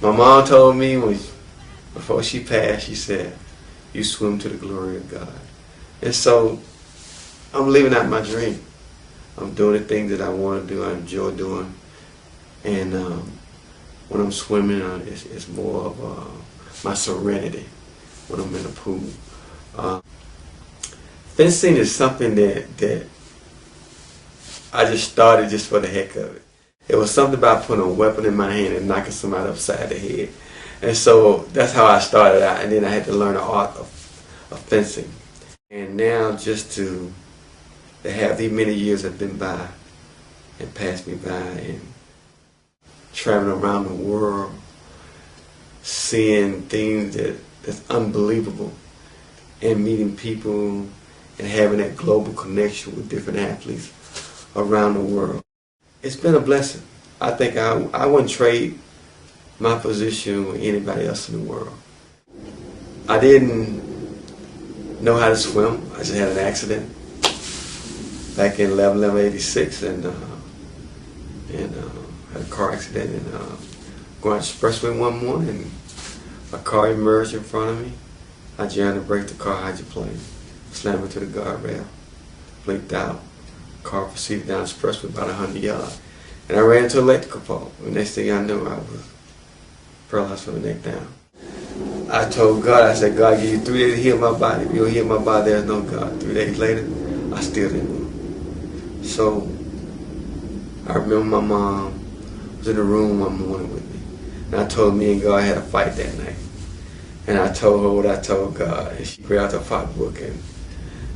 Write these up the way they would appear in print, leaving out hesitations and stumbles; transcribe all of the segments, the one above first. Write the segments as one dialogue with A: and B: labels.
A: My mom told me before she passed, she said, "You swim to the glory of God." And so I'm living out my dream. I'm doing the things that I want to do, I enjoy doing. And when I'm swimming, it's more of my serenity when I'm in the pool. Fencing is something that I just started just for the heck of it. It was something about putting a weapon in my hand and knocking somebody upside the head. And so that's how I started out, and then I had to learn the art of fencing. And now just to have these many years have been by and passed me by, and traveling around the world, seeing things that's unbelievable, and meeting people and having that global connection with different athletes around the world. It's been a blessing. I think I wouldn't trade my position with anybody else in the world. I didn't know how to swim. I just had an accident back in 11/11/86 and had a car accident and going to the expressway one morning and a car emerged in front of me. I jammed the brake, the car hydroplaned, slammed into the guardrail, blinked out. Car proceeded down the expressway about 100 yards. And I ran into an electrical pole. The next thing I knew, I was paralyzed from the neck down. I told God, I said, "God, give you 3 days to heal my body. If you don't heal my body, there's no God." 3 days later, I still didn't move. So I remember my mom was in the room one morning with me. And I told me and God had a fight that night. And I told her what I told God. And she grabbed her pocketbook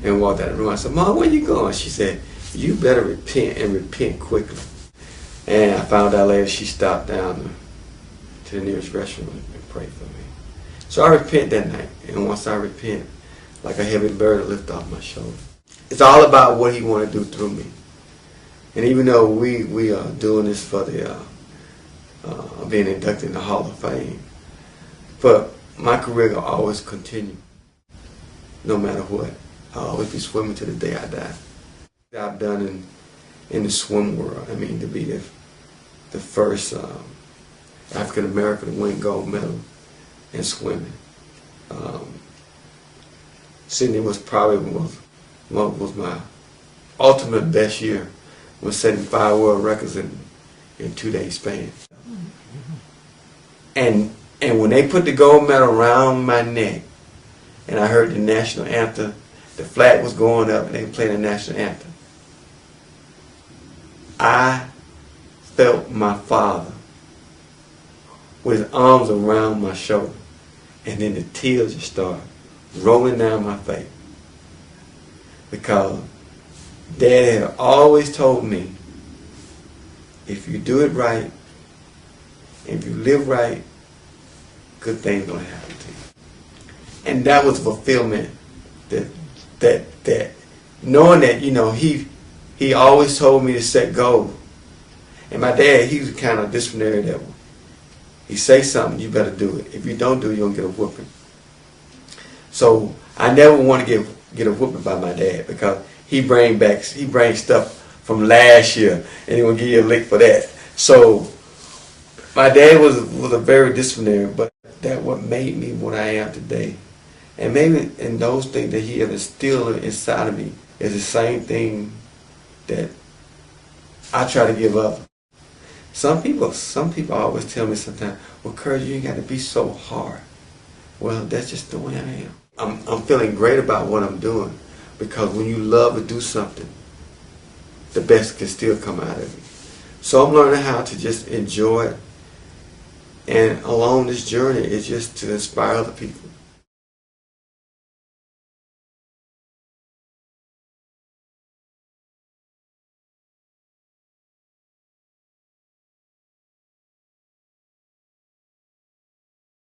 A: and walked out of the room. I said, "Mom, where you going?" She said, "You better repent and repent quickly." And I found out later she stopped down to the nearest restaurant and prayed for me. So I repent that night. And once I repent, like a heavy burden lifted off my shoulder. It's all about what He want to do through me. And even though we are doing this for the being inducted in the Hall of Fame, but my career will always continue, no matter what. I'll always be swimming to the day I die. I've done in the swim world. I mean, to be the first African American to win gold medal in swimming. Sydney was probably was my ultimate best year. Was setting 5 world records in 2 days span. And when they put the gold medal around my neck, and I heard the national anthem, the flag was going up, and they were playing the national anthem, I felt my father with his arms around my shoulder, and then the tears just started rolling down my face, because Dad had always told me, if you do it right, if you live right, good things gonna happen to you. And that was fulfillment. That knowing that, you know, he always told me to set goals. And my dad, he was kind of disciplinary that way. He say something, you better do it. If you don't do it, you're gonna get a whooping. So I never want to get a whooping by my dad, because he bring stuff from last year and he gonna give you a lick for that. So my dad was a very disciplinary, but that what made me what I am today. And maybe in those things that he has instilled inside of me is the same thing that I try to give up. Some people always tell me sometimes, "Well, Kurt, you ain't got to be so hard." Well, that's just the way I am. I'm feeling great about what I'm doing, because when you love to do something, the best can still come out of it. So I'm learning how to just enjoy it. And along this journey, it's just to inspire other people.